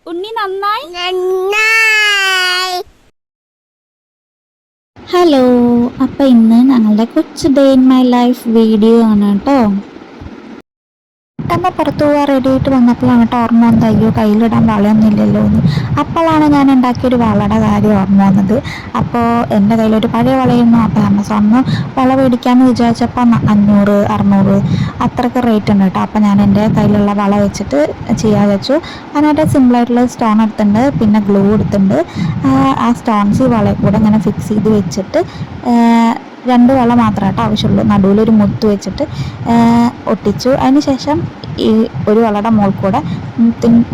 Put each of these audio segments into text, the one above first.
ഉണ്ണി നന്നായി. ഹലോ, അപ്പം ഇന്ന് ഞങ്ങളുടെ കൊച്ചു day in my life video ആണ് കേട്ടോ. പെട്ടെന്ന് പുറത്തു പോകാൻ റെഡി ആയിട്ട് വന്നപ്പോഴാണ് കേട്ടോ ഓർമ്മ വന്നത്, അയ്യോ കയ്യിലിടാൻ വളയൊന്നുമില്ലല്ലോ എന്ന്. അപ്പോഴാണ് ഞാൻ ഉണ്ടാക്കിയൊരു വളയുടെ കാര്യം ഓർമ്മ വന്നത്. അപ്പോൾ എൻ്റെ കയ്യിലൊരു പഴയ വളയിരുന്നു. അപ്പോൾ ആമസോണിൽ വള മേടിക്കാമെന്ന് വിചാരിച്ചപ്പോൾ 500 600 അത്രയ്ക്ക് റേറ്റ് ഉണ്ട് കേട്ടോ. അപ്പോൾ ഞാൻ എൻ്റെ കയ്യിലുള്ള വള വെച്ചിട്ട് ചെയ്യാൻ വെച്ചു. അതിനായിട്ട് സിമ്പിളായിട്ടുള്ള സ്റ്റോൺ എടുത്തിട്ടുണ്ട്, പിന്നെ ഗ്ലൂ എടുത്തിട്ടുണ്ട്. ആ സ്റ്റോൺസ് ഈ വളയിൽ കൂടെ ഇങ്ങനെ ഫിക്സ് ചെയ്ത് വെച്ചിട്ട് 2 വള മാത്രമായിട്ട് ആവശ്യമുള്ളൂ. നടുവിലൊരു മുത്ത് വെച്ചിട്ട് ഒട്ടിച്ചു. അതിന് ശേഷം ഈ ഒരു വളയുടെ മുകളിൽ കൂടെ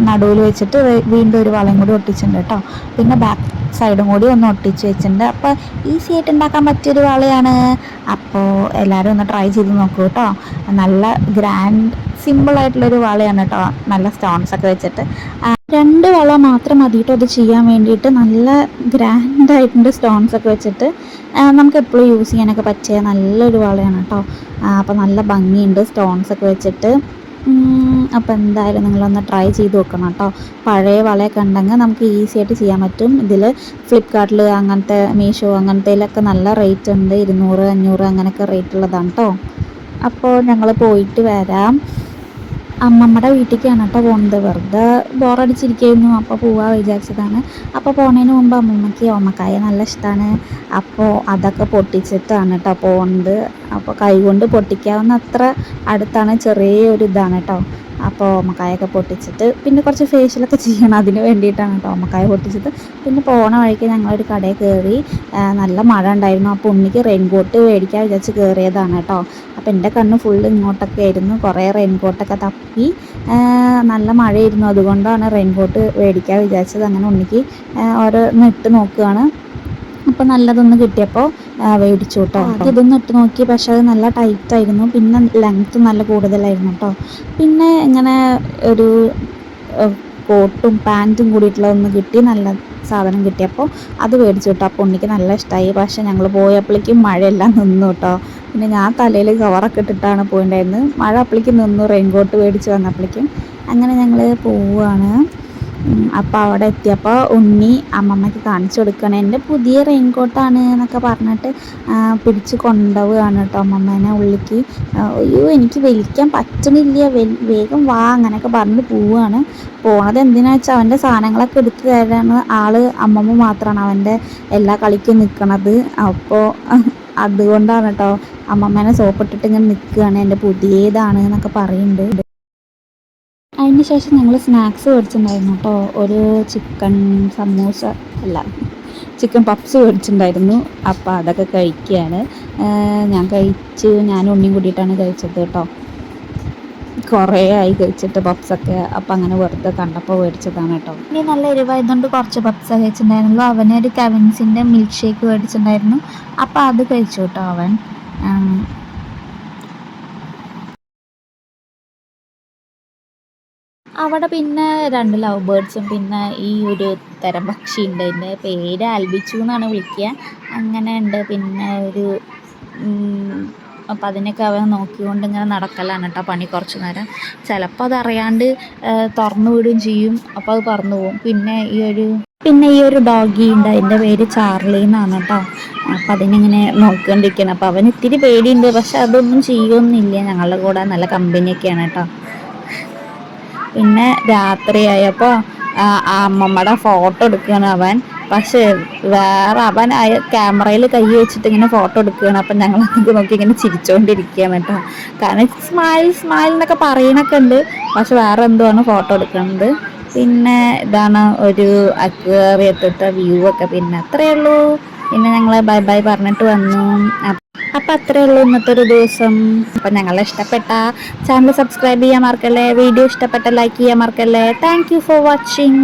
നടുവിൽ വെച്ചിട്ട് വീണ്ടും ഒരു വളയും കൂടി ഒട്ടിച്ചിട്ടുണ്ട് കേട്ടോ. പിന്നെ ബാക്ക് സൈഡും കൂടി ഒന്ന് ഒട്ടിച്ച് വെച്ചിട്ടുണ്ട്. അപ്പോൾ ഈസി ആയിട്ട് ഉണ്ടാക്കാൻ പറ്റിയൊരു വളയാണ്. അപ്പോൾ എല്ലാവരും ഒന്ന് ട്രൈ ചെയ്ത് നോക്കൂ കേട്ടോ. നല്ല ഗ്രാൻഡ് സിമ്പിളായിട്ടുള്ളൊരു വളയാണ് കേട്ടോ, നല്ല സ്റ്റോൺസൊക്കെ വെച്ചിട്ട്. 2 വള മാത്രം മതി കേട്ടോ അത് ചെയ്യാൻ വേണ്ടിയിട്ട്. നല്ല ഗ്രാൻഡായിട്ടുണ്ട് സ്റ്റോൺസൊക്കെ വെച്ചിട്ട്. നമുക്ക് എപ്പോഴും യൂസ് ചെയ്യാനൊക്കെ പറ്റിയ നല്ലൊരു വളയാണ് കേട്ടോ. അപ്പോൾ നല്ല ഭംഗിയുണ്ട് സ്റ്റോൺസൊക്കെ വെച്ചിട്ട്. അപ്പോൾ എന്തായാലും നിങ്ങളൊന്ന് ട്രൈ ചെയ്ത് നോക്കണം കേട്ടോ. പഴയ വളയൊക്കെ ഉണ്ടെങ്കിൽ നമുക്ക് ഈസി ആയിട്ട് ചെയ്യാൻ പറ്റും. ഇതിൽ ഫ്ലിപ്കാർട്ടിൽ അങ്ങനത്തെ മീഷോ അങ്ങനത്തേലൊക്കെ നല്ല റേറ്റ് ഉണ്ട്, 200 500 അങ്ങനെയൊക്കെ റേറ്റ് ഉള്ളതാണ് കേട്ടോ. അപ്പോൾ ഞങ്ങൾ പോയിട്ട് വരാം. അമ്മമ്മയുടെ വീട്ടിലേക്കാണ് കേട്ടോ പോകുന്നത്. വെറുതെ ബോറടിച്ചിരിക്കുന്നു, അപ്പോൾ പോവാൻ വിചാരിച്ചതാണ്. അപ്പോൾ പോകുന്നതിന് മുമ്പ് അമ്മമ്മയ്ക്ക് ഓമക്കായ നല്ല ഇഷ്ടമാണ്. അപ്പോൾ അതൊക്കെ പൊട്ടിച്ചിട്ടാണ് കേട്ടോ പോകുന്നത്. അപ്പോൾ കൈ കൊണ്ട് പൊട്ടിക്കാവുന്ന അത്ര അടുത്താണ്, ചെറിയൊരു ഇതാണ് കേട്ടോ. അപ്പോൾ ഓമക്കായൊക്കെ പൊട്ടിച്ചിട്ട് പിന്നെ കുറച്ച് ഫേഷ്യലൊക്കെ ചെയ്യണം, അതിന് വേണ്ടിയിട്ടാണ് കേട്ടോ ഓമക്കായ പൊട്ടിച്ചത്. പിന്നെ പോണ വഴിക്ക് ഞങ്ങളൊരു കടയിൽ കയറി. നല്ല മഴ ഉണ്ടായിരുന്നു. അപ്പോൾ ഉണ്ണിക്ക് റെയിൻകോട്ട് മേടിക്കാൻ വിചാരിച്ച് കയറിയതാണ് കേട്ടോ. അപ്പോൾ എൻ്റെ കണ്ണ് ഫുള്ള് ഇങ്ങോട്ടൊക്കെ ആയിരുന്നു. കുറേ റെയിൻകോട്ടൊക്കെ തപ്പി. നല്ല മഴയായിരുന്നു, അതുകൊണ്ടാണ് റെയിൻകോട്ട് മേടിക്കാൻ വിചാരിച്ചത്. അങ്ങനെ ഉണ്ണിക്ക് ഓരോന്ന് ഇട്ട് നോക്കുകയാണ്. അപ്പോൾ നല്ലതൊന്ന് കിട്ടിയപ്പോൾ മേടിച്ചു കേട്ടോ. ഇതൊന്ന് ഇട്ട് നോക്കി, പക്ഷെ അത് നല്ല ടൈറ്റായിരുന്നു. പിന്നെ ലെങ്ത്ത് നല്ല കൂടുതലായിരുന്നു കേട്ടോ. പിന്നെ ഇങ്ങനെ ഒരു കോട്ടും പാൻറ്റും കൂടിയിട്ടുള്ള ഒന്ന് കിട്ടി, നല്ല സാധനം കിട്ടിയപ്പോൾ അത് മേടിച്ചു കേട്ടോ. അപ്പോൾ ഉണ്ണിക്ക് നല്ല ഇഷ്ടമായി. പക്ഷേ ഞങ്ങൾ പോയപ്പോഴേക്കും മഴയെല്ലാം നിന്നു കേട്ടോ. പിന്നെ ഞാൻ തലയിൽ കവറൊക്കെ ഇട്ടിട്ടാണ് പോയിട്ടുണ്ടായിരുന്നത്. മഴ അപ്പോഴേക്കും നിന്നു, റെയിൻകോട്ട് മേടിച്ച് വന്നപ്പോഴേക്കും. അങ്ങനെ ഞങ്ങൾ പോവുകയാണ്. അപ്പോൾ അവിടെ എത്തിയപ്പോൾ ഉണ്ണി അമ്മമ്മയ്ക്ക് കാണിച്ചു കൊടുക്കുകയാണ്. എൻ്റെ പുതിയ റെയിൻകോട്ടാണ് എന്നൊക്കെ പറഞ്ഞിട്ട് പിടിച്ച് കൊണ്ടുപോവുകയാണ് കേട്ടോ അമ്മമ്മേനെ ഉള്ളിലേക്ക്. അയ്യോ എനിക്ക് വലിക്കാൻ പറ്റണില്ല, വേഗം വാ അങ്ങനെയൊക്കെ പറഞ്ഞിട്ട് പോവുകയാണ്. പോണത് എന്തിനാണെന്ന് വെച്ചാൽ അവൻ്റെ സാധനങ്ങളൊക്കെ എടുത്ത് തരാണ് ആൾ അമ്മമ്മ മാത്രമാണ് അവൻ്റെ എല്ലാ കളിക്കും നിൽക്കണത്. അപ്പോൾ അതുകൊണ്ടാണ് കേട്ടോ അമ്മമ്മേനെ സോപ്പിട്ടിട്ട് ഇങ്ങനെ നിൽക്കുകയാണ്, എൻ്റെ പുതിയതാണ് എന്നൊക്കെ പറയുന്നുണ്ട്. അതിന് ശേഷം ഞങ്ങൾ സ്നാക്സ് മേടിച്ചിട്ടുണ്ടായിരുന്നു കേട്ടോ. ഒരു ചിക്കൻ സമൂസ അല്ല ചിക്കൻ പപ്സ് മേടിച്ചിട്ടുണ്ടായിരുന്നു. അപ്പോൾ അതൊക്കെ കഴിക്കുകയാണ്. ഞാനും ഉണ്ണിയും കൂടിയിട്ടാണ് കഴിച്ചത് കേട്ടോ. കുറേ ആയി കഴിച്ചിട്ട് പപ്സൊക്കെ. അപ്പോൾ അങ്ങനെ വെറുതെ കണ്ടപ്പോൾ മേടിച്ചതാണ് കേട്ടോ. ഇനി നല്ല എരിവായതുകൊണ്ട് കുറച്ച് പപ്സ് കഴിച്ചിട്ടുണ്ടായിരുന്നുള്ളൂ. അവനൊരു കെവിൻസിൻ്റെ മിൽക്ക് ഷേക്ക് മേടിച്ചിട്ടുണ്ടായിരുന്നു. അപ്പോൾ അത് കഴിച്ചു കേട്ടോ അവൻ. അവിടെ പിന്നെ 2 ലവ് ബേർഡ്സും പിന്നെ ഈ ഒരു തരം പക്ഷിയുണ്ട്. അതിൻ്റെ പേര് ആൽബിച്ചു എന്നാണ് വിളിക്കുക. അങ്ങനെ ഉണ്ട്. പിന്നെ ഒരു അപ്പോൾ അതിനൊക്കെ അവൻ നോക്കിക്കൊണ്ട് ഇങ്ങനെ നടക്കലാണ് കേട്ടോ പണി കുറച്ച് നേരം. ചിലപ്പോൾ അതറിയാണ്ട് തുറന്നു വിടുകയും ചെയ്യും, അപ്പോൾ അത് പറന്നു പോകും. പിന്നെ ഈ ഒരു ഡോഗി ഉണ്ട്, അതിൻ്റെ പേര് ചാർലി എന്നാണ് കേട്ടോ. അപ്പം അതിനിങ്ങനെ നോക്കിക്കൊണ്ടിരിക്കുകയാണ്. അപ്പോൾ അവന് ഇത്തിരി പേടിയുണ്ട്, പക്ഷെ അതൊന്നും ചെയ്യുമൊന്നുമില്ല. ഞങ്ങളുടെ കൂടെ നല്ല കമ്പനിയൊക്കെയാണ് കേട്ടോ. പിന്നെ രാത്രിയായപ്പോൾ അമ്മമ്മയുടെ ഫോട്ടോ എടുക്കുകയാണ് അവൻ. പക്ഷേ അവൻ ക്യാമറയിൽ കൈ വെച്ചിട്ട് ഇങ്ങനെ ഫോട്ടോ എടുക്കുകയാണ്. അപ്പം ഞങ്ങളത് നോക്കി ഇങ്ങനെ ചിരിച്ചുകൊണ്ടിരിക്കുകയാണ് കേട്ടോ. കാരണം സ്മൈൽ എന്നൊക്കെ പറയണൊക്കെ ഉണ്ട്, പക്ഷെ വേറെ എന്തോ ആണ് ഫോട്ടോ എടുക്കുന്നത്. പിന്നെ ഇതാണ് ഒരു അക്വേറിയത്തിലത്തെ വ്യൂ ഒക്കെ. പിന്നെ അത്രയേ ഉള്ളൂ. പിന്നെ ഞങ്ങൾ ബൈ പറഞ്ഞിട്ട് വന്നു. അപ്പം അത്രയേ ഉള്ളൂ ഇന്നത്തെ ഒരു ദിവസം. അപ്പം ഞങ്ങളെ ഇഷ്ടപ്പെട്ട ചാനൽ സബ്സ്ക്രൈബ് ചെയ്യാൻ മറക്കല്ലേ, വീഡിയോ ഇഷ്ടപ്പെട്ട ലൈക്ക് ചെയ്യാൻ മറക്കല്ലേ. Thank you for watching.